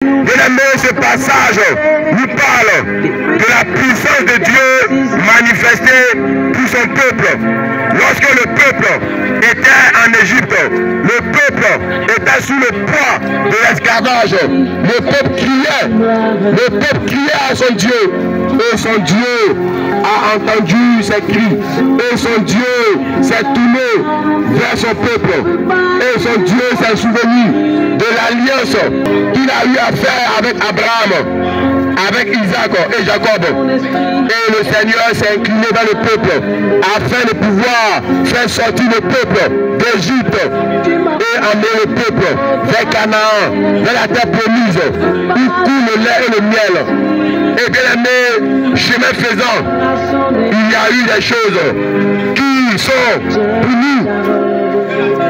Bien-aimés, ce passage nous parle de la puissance de Dieu manifestée pour son peuple. Lorsque le peuple était en Égypte, le peuple était sous le poids de l'esclavage. Le peuple criait à son Dieu. Et son Dieu a entendu ses cris. Et son Dieu s'est tourné vers son peuple. Et son Dieu s'est souvenu de l'alliance qu'il a eu à faire avec Abraham, avec Isaac et Jacob. Et le Seigneur s'est incliné dans le peuple afin de pouvoir faire sortir le peuple d'Égypte et emmener le peuple vers Canaan, vers la terre promise, où coule le lait et le miel. Et bien aimé, chemin faisant, il y a eu des choses qui sont pour nous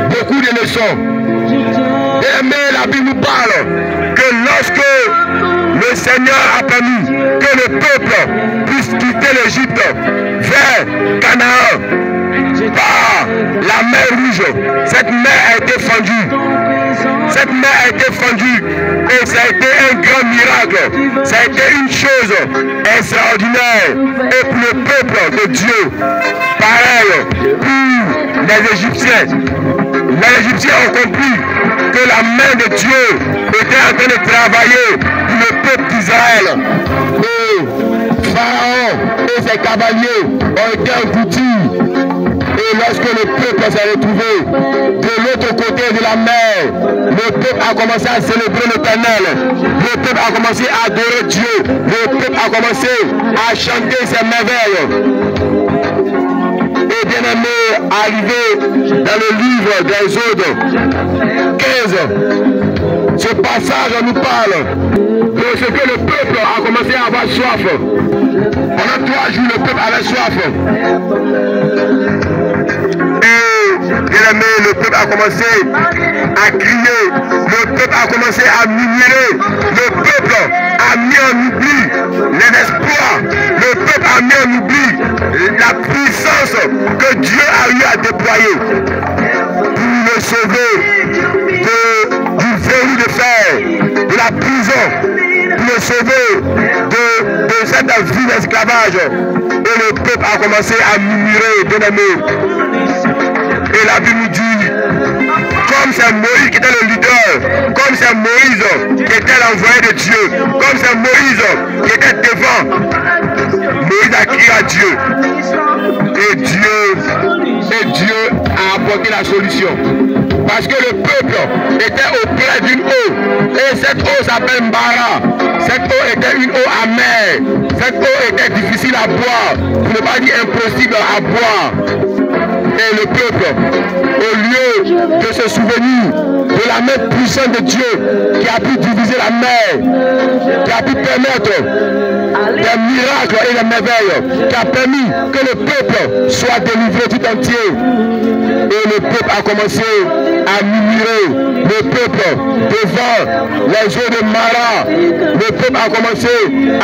beaucoup de leçons. Bien aimé, la Bible nous parle que lorsque le Seigneur a permis que le peuple puisse quitter l'Égypte vers Canaan par la mer Rouge, cette mer a été fendue. Cette mer a été fendue et ça a été un grand miracle. Ça a été une chose extraordinaire. Et pour le peuple de Dieu, pareil pour les Égyptiens. Les Égyptiens ont compris que la main de Dieu était en train de travailler pour le peuple d'Israël. Et Pharaon et ses cavaliers ont été engloutis. Et lorsque le peuple s'est retrouvé de l'autre côté de la mer, le peuple a commencé à célébrer l'Éternel. Le peuple a commencé à adorer Dieu. Le peuple a commencé à chanter ses merveilles. Et bien aimé, arrivé dans le livre d'Exode 15, ce passage nous parle de ce que le peuple a commencé à avoir soif. Pendant 3 jours, le peuple avait soif. Et bien aimé, le peuple a commencé à crier, le peuple a commencé à murmurer, le peuple a mis en oubli les espoirs, le peuple a mis en oubli la puissance que Dieu a eu à déployer pour le sauver du verrou de fer, de la prison, pour le sauver de cette vie d'esclavage. Et le peuple a commencé à murmurer, bien aimé. Et la Bible nous dit, comme c'est Moïse qui était le leader, comme c'est Moïse qui était l'envoyé de Dieu, comme c'est Moïse qui était devant, Moïse a crié à Dieu. Et Dieu a apporté la solution. Parce que le peuple était auprès d'une eau. Et cette eau s'appelle Mbara. Cette eau était une eau amère. Cette eau était difficile à boire. Pour ne pas dire impossible à boire. Et le peuple, au lieu de se souvenir de la main puissante de Dieu qui a pu diviser la mer, qui a pu permettre des miracles et des merveilles, qui a permis que le peuple soit délivré tout entier. Et le peuple a commencé à murmurer. Le peuple devant les eaux de Mara, le peuple a commencé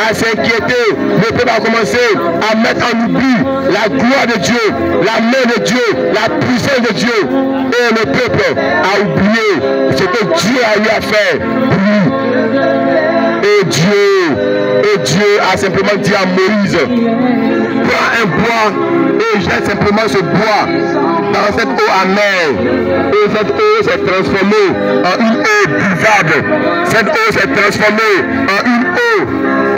à s'inquiéter. Le peuple a commencé à mettre en oubli la gloire de Dieu, la main de Dieu, la puissance de Dieu. Et le peuple a oublié ce que Dieu a eu à faire pour lui. Et Dieu a simplement dit à Moïse, prends un bois et jette simplement ce bois dans cette eau amère. Et cette eau s'est transformée en une eau buvable. Cette eau s'est transformée en une eau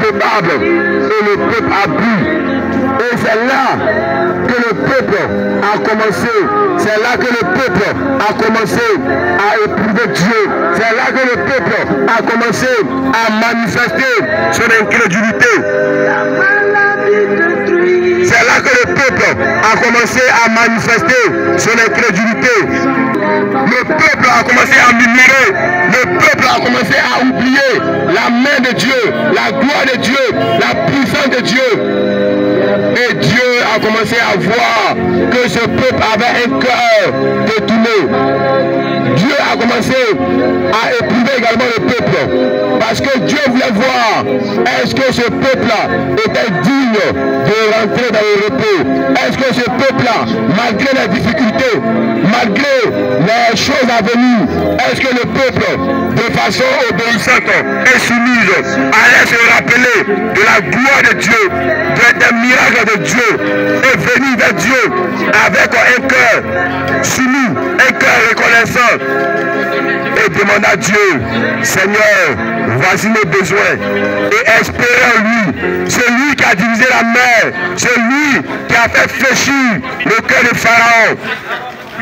potable. Et le peuple a bu. Et c'est là que le peuple a commencé. C'est là que le peuple a commencé à éprouver Dieu. C'est là que le peuple a commencé à manifester son incrédulité. C'est là que le peuple a commencé à manifester son incrédulité. Le peuple a commencé à murmurer. Le peuple a commencé à oublier la main de Dieu, la gloire de Dieu, la puissance de Dieu. Et Dieu a commencé à voir que ce peuple avait un cœur détourné. Dieu a commencé à éprouver également le peuple. Parce que Dieu voulait voir est-ce que ce peuple-là était digne de rentrer dans le repos. Est-ce que ce peuple-là, malgré les difficultés, malgré les choses à venir, est-ce que le peuple, de façon obéissante et soumise, allait se rappeler de la gloire de Dieu, des miracles de Dieu, et venir vers Dieu avec un cœur soumis, un cœur reconnaissant, et demander à Dieu, Seigneur, voici nos besoins, et espérer en lui. C'est lui qui a divisé la mer, c'est lui qui a fait fléchir le cœur de Pharaon.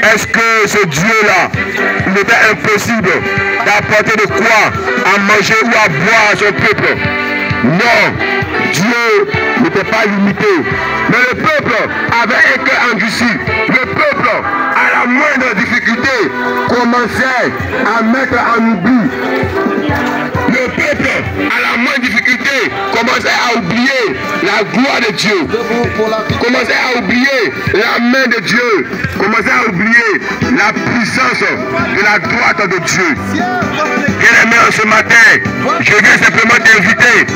Est-ce que ce Dieu-là, il était impossible d'apporter de quoi à manger ou à boire à son peuple? Non, Dieu n'était pas limité. Mais le peuple avait un cœur endurci. Le peuple, à la moindre difficulté, commençait à mettre en oubli. Le peuple, à la moindre difficulté, commençait à oublier la gloire de Dieu. Commençait à oublier la main de Dieu. Commençait à oublier la puissance de la droite de Dieu. Bien-aimé, ce matin, je viens simplement t'inviter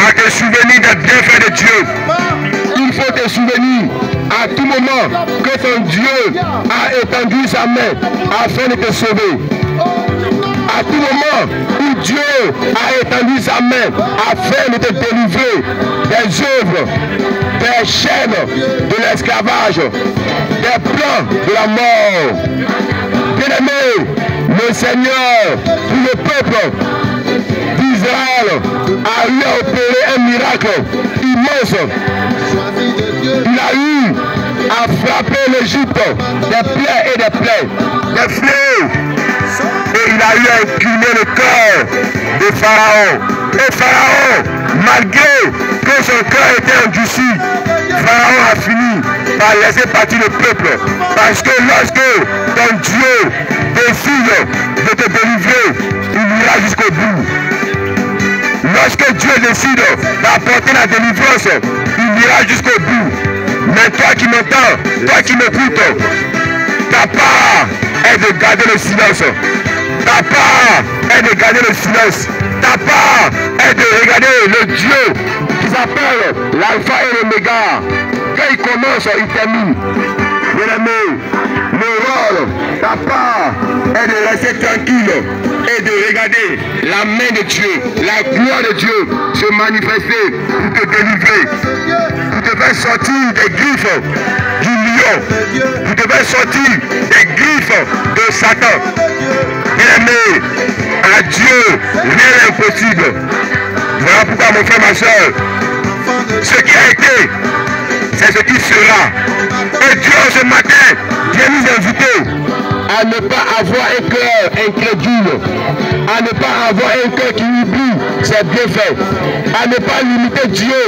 à te souvenir des bienfaits de Dieu. Il faut te souvenir à tout moment que ton Dieu a étendu sa main afin de te sauver. À tout moment où Dieu a étendu sa main afin de te délivrer des œuvres, des chaînes de l'esclavage, des plans de la mort. Bien-aimé, le Seigneur, pour le peuple d'Israël, a eu à opérer un miracle immense. Il a eu à frapper l'Égypte des plaies et des plaies, des fléaux. Et il a eu à incliner le cœur de Pharaon. Et Pharaon, malgré que son cœur était endurci, Pharaon a fini par laisser partir le peuple. Parce que lorsque ton Dieu décide de te délivrer, il ira jusqu'au bout. Lorsque Dieu décide d'apporter la délivrance, il ira jusqu'au bout. Mais toi qui m'entends, toi qui m'écoutes, ta part est de garder le silence. Ta part est de garder le silence. Ta part est de regarder le Dieu qui s'appelle l'alpha et l'oméga. Quand il commence, il termine. Bien-aimé, le rôle, ta part est de rester tranquille et de regarder la main de Dieu, la gloire de Dieu se manifester pour te délivrer, pour te faire sortir des griffes du lion, pour te faire sortir des griffes de Satan. Bien-aimé, à Dieu, rien n'est impossible. Voilà pourquoi, mon frère, ma soeur, ce qui a été, c'est ce qui sera. Et Dieu, ce matin, vient nous inviter à ne pas avoir un cœur incrédule, à ne pas avoir un cœur qui oublie ses bienfaits, à ne pas limiter Dieu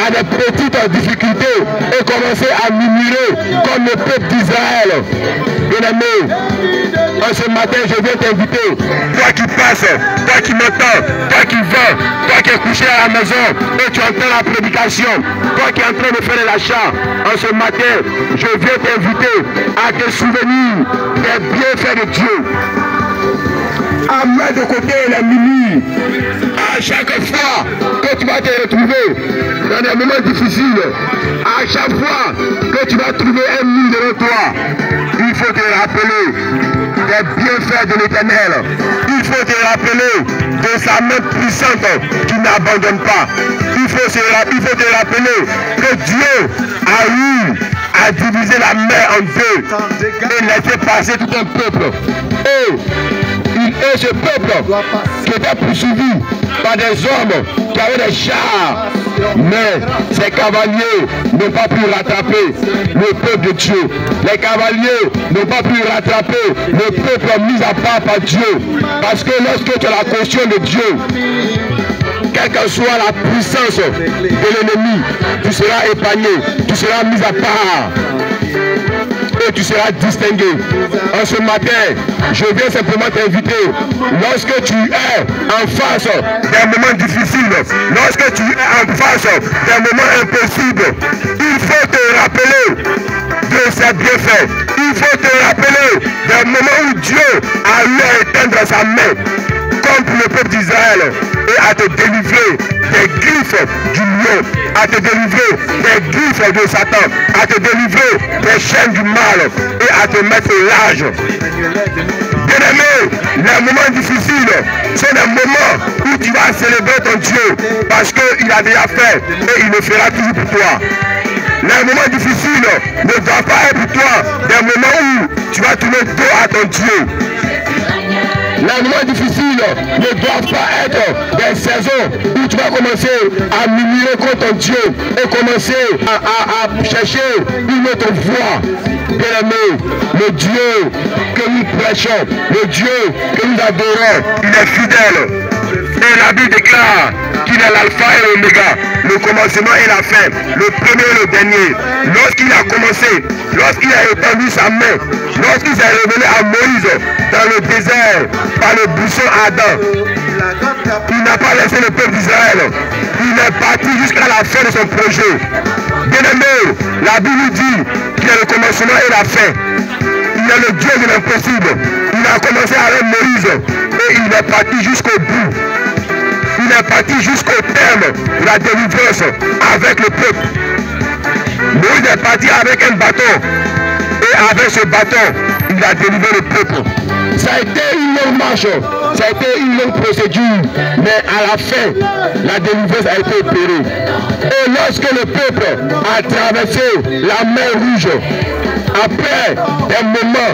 à des petites difficultés et commencer à murmurer comme le peuple d'Israël. Bien-aimé, en ce matin, je viens t'inviter, toi qui passes, toi qui m'entends, toi qui vas, toi qui es couché à la maison et tu entends la prédication, toi qui es en train de faire l'achat, en ce matin, je viens t'inviter à te souvenir des bienfaits de Dieu. À mettre de côté les mini. À chaque fois que tu vas te retrouver dans des moments difficiles, à chaque fois que tu vas trouver un mur devant toi, il faut te rappeler des bienfaits de l'Éternel. Il faut te rappeler de sa main puissante qui n'abandonne pas. Il faut te rappeler que Dieu a eu à diviser la mer en deux et laisser passer tout un peuple. Et ce peuple qui était poursuivi par des hommes qui avaient des chars, mais ces cavaliers n'ont pas pu rattraper le peuple de Dieu. Les cavaliers n'ont pas pu rattraper le peuple mis à part par Dieu. Parce que lorsque tu as la conscience de Dieu, quelle que soit la puissance de l'ennemi, tu seras épargné, tu seras mis à part. Et tu seras distingué. En ce matin, je viens simplement t'inviter, lorsque tu es en face d'un moment difficile, lorsque tu es en face d'un moment impossible, il faut te rappeler de ses bienfaits. Il faut te rappeler des moments où Dieu a eu à éteindre sa main contre le peuple d'Israël et à te délivrer des griffes du lion, à te délivrer des griffes de Satan, à te délivrer des chaînes du mal et à te mettre l'âge. Bien-aimé, les moments difficiles sont des moments où tu vas célébrer ton Dieu parce qu'il a déjà fait et il le fera toujours pour toi. Les moments difficiles ne doivent pas être pour toi des moments où tu vas tourner le dos à ton Dieu. Les moments difficiles ne doivent pas être des saisons où tu vas commencer à murmurer contre ton Dieu et commencer à chercher une autre voie. Bien-aimé, le Dieu que nous prêchons, le Dieu que nous adorons, il est fidèle. Et la Bible déclare qu'il est l'alpha et l'oméga, le commencement et la fin, le premier et le dernier. Lorsqu'il a commencé, lorsqu'il a étendu sa main, lorsqu'il s'est révélé à Moïse dans le désert par le buisson ardent, il n'a pas laissé le peuple d'Israël. Il est parti jusqu'à la fin de son projet. Bien-aimé, la Bible dit qu'il est le commencement et la fin. Il est le Dieu de l'impossible. Il a commencé avec Moïse et il est parti jusqu'au bout. Il est parti jusqu'au terme de la délivrance avec le peuple. Moïse est parti avec un bâton. Et avec ce bâton, il a délivré le peuple. Ça a été une longue marche, ça a été une longue procédure. Mais à la fin, la délivrance a été opérée. Et lorsque le peuple a traversé la mer Rouge, après des moments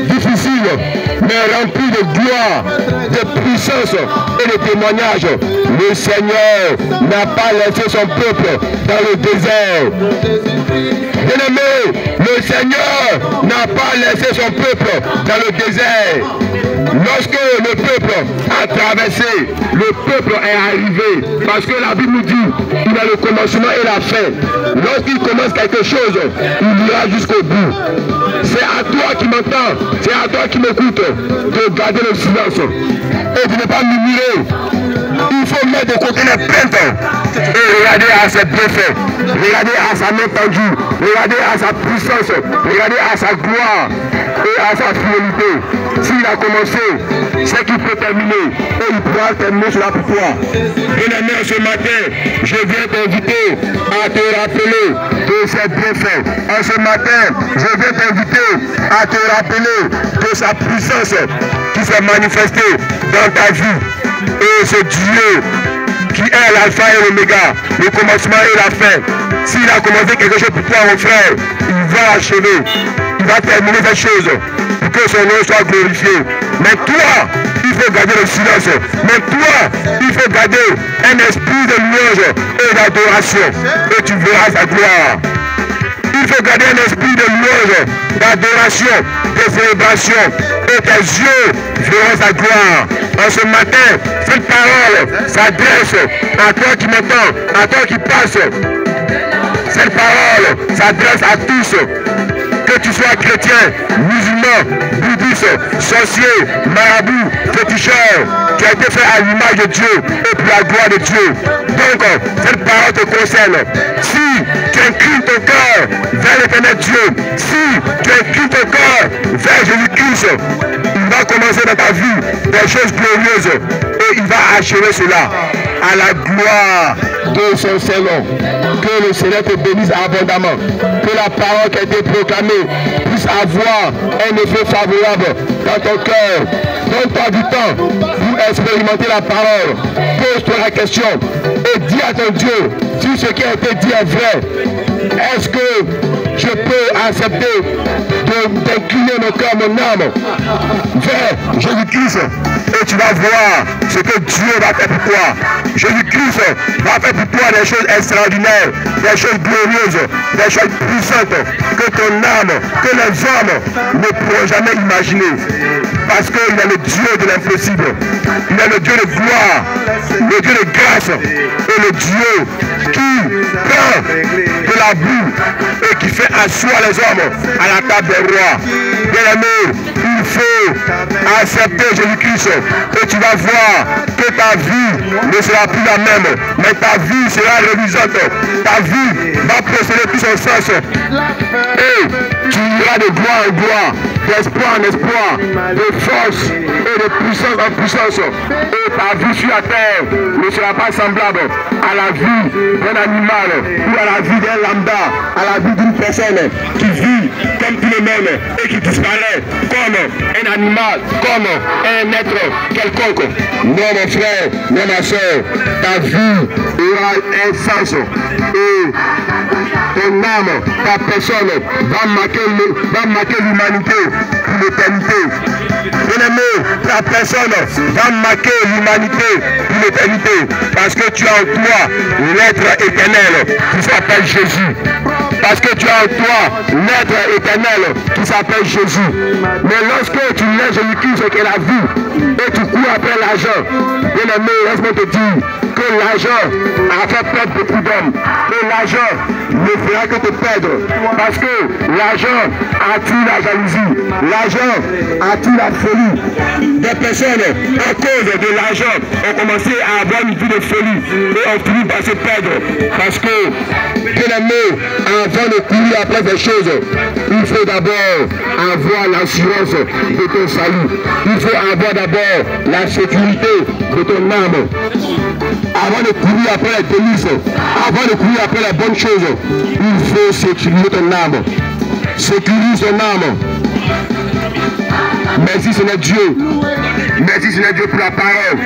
difficiles, mais remplis de gloire, de puissance et de témoignage, le Seigneur n'a pas laissé son peuple dans le désert. Bien-aimé, le Seigneur n'a pas laissé son peuple dans le désert. Lorsque le peuple a traversé, le peuple est arrivé. Parce que la Bible nous dit qu'il a le commencement et la fin. Lorsqu'il commence quelque chose, il ira jusqu'au bout. C'est à toi qui m'entends, c'est à toi qui m'écoute de garder le silence et de ne pas murmurer. Il faut mettre de côté les plaintes et regarder à ses bienfaits, regarder à sa main tendue, regarder à sa puissance, regarder à sa gloire et à sa fidélité. S'il a commencé, c'est qu'il peut terminer et il pourra terminer cela pour toi. Bien-aimé, ce matin, je viens t'inviter à te rappeler de ses bienfaits. En ce matin, je viens t'inviter à te rappeler de sa puissance qui s'est manifestée dans ta vie. Et ce Dieu qui est l'alpha et l'oméga, le commencement et la fin. S'il a commencé quelque chose pour toi, mon frère, il va achever. Il va terminer cette chose pour que son nom soit glorifié. Mais toi, il faut garder le silence. Mais toi, il faut garder un esprit de louange et d'adoration. Et tu verras sa gloire. Il faut garder un esprit de louange, d'adoration, de célébration. Et tes yeux verront sa gloire. En ce matin, cette parole s'adresse à toi qui m'entends, à toi qui passes. Cette parole s'adresse à tous. Que tu sois chrétien, musulman, bouddhiste, sorcier, marabout, féticheur, tu as été fait à l'image de Dieu et pour la gloire de Dieu. Donc, cette parole te concerne. Si tu inclines ton cœur vers l'éternel Dieu, si tu inclines ton cœur vers Jésus-Christ, il va commencer dans ta vie des choses glorieuses et il va achever cela à la gloire de son Seigneur. Que le Seigneur te bénisse abondamment. Que la parole qui a été proclamée puisse avoir un effet favorable dans ton cœur. Donne-toi du temps pour expérimenter la parole. Pose-toi la question et dis à ton Dieu si ce qui a été dit est vrai. Est-ce que je peux accepter d'incliner mon cœur, mon âme vers Jésus-Christ et tu vas voir ce que Dieu va faire pour toi. Jésus-Christ va faire pour toi des choses extraordinaires, des choses glorieuses, des choses puissantes que ton âme, que les hommes ne pourront jamais imaginer. Parce qu'il est le Dieu de l'impossible. Il est le Dieu de gloire, le Dieu de grâce et le Dieu qui prend de la boue et qui fait asseoir les hommes à la table des rois. Bien aimé, il faut accepter Jésus-Christ et tu vas voir que ta vie ne sera plus la même, mais ta vie sera révisante, ta vie va posséder tout son sens et tu iras de gloire en gloire, d'espoir en espoir, de force et de puissance en puissance, et ta vie sur la terre ne sera pas semblable à la vie d'un animal ou à la vie d'un lambda, à la vie d'une personne qui vit comme tout le monde et qui disparaît comme un animal, comme un être quelconque. Non mon frère, non ma soeur, ta vie aura un sens et ton âme, ta personne va marquer l'humanité pour l'éternité. Bien-aimé, ta personne va marquer l'humanité pour l'éternité parce que tu as en toi l'être éternel qui s'appelle Jésus. Parce que tu as en toi l'être éternel qui s'appelle Jésus. Mais lorsque tu laisses Jésus-Christ qui est la vie et tu cours après l'argent, bien-aimé, laisse-moi te dire que l'argent a fait perdre beaucoup d'hommes. Et l'argent ne fera que te perdre. Parce que l'argent attire la jalousie. L'argent attire la folie. Des personnes, à cause de l'argent, ont commencé à avoir une vie de folie et ont fini par se perdre. Parce que, bien aimé, avant de courir après des choses, il faut d'abord avoir l'assurance de ton salut. Il faut avoir d'abord la sécurité de ton âme. Avant de courir après les délices, avant de courir après les bonnes choses, il faut sécuriser ton âme. Sécurise ton âme. Merci Seigneur Dieu. Merci Seigneur Dieu pour la parole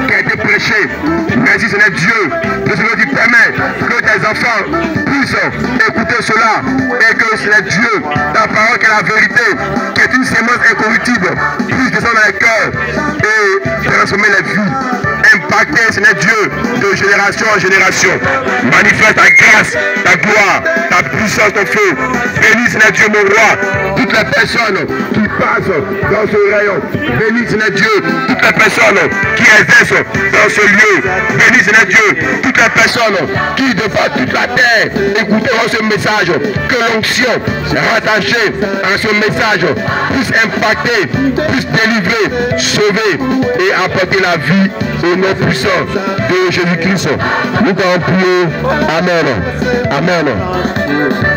qui a été prêchée. Merci Seigneur Dieu de ce que tu permets que tes enfants puissent écouter cela et que Seigneur Dieu, ta parole qui est la vérité, qui est une sémence incorruptible, puisse descendre dans les cœurs et transformer les vies. Impacter, Seigneur Dieu, de génération en génération. Manifeste ta grâce, ta gloire, ta puissance, ton feu. Bénis, Seigneur Dieu, mon roi, toutes les personnes qui passent dans ce rayon. Bénis, Seigneur Dieu, toutes les personnes qui exercent dans ce lieu. Bénis, Seigneur Dieu, toutes les personnes qui, devant toute la terre, écouteront ce message. Que l'onction rattachée à ce message puisse impacter, puisse délivrer, sauver et apporter la vie au nom puissant de Jésus-Christ. Nous t'en prions. Amen. Amen.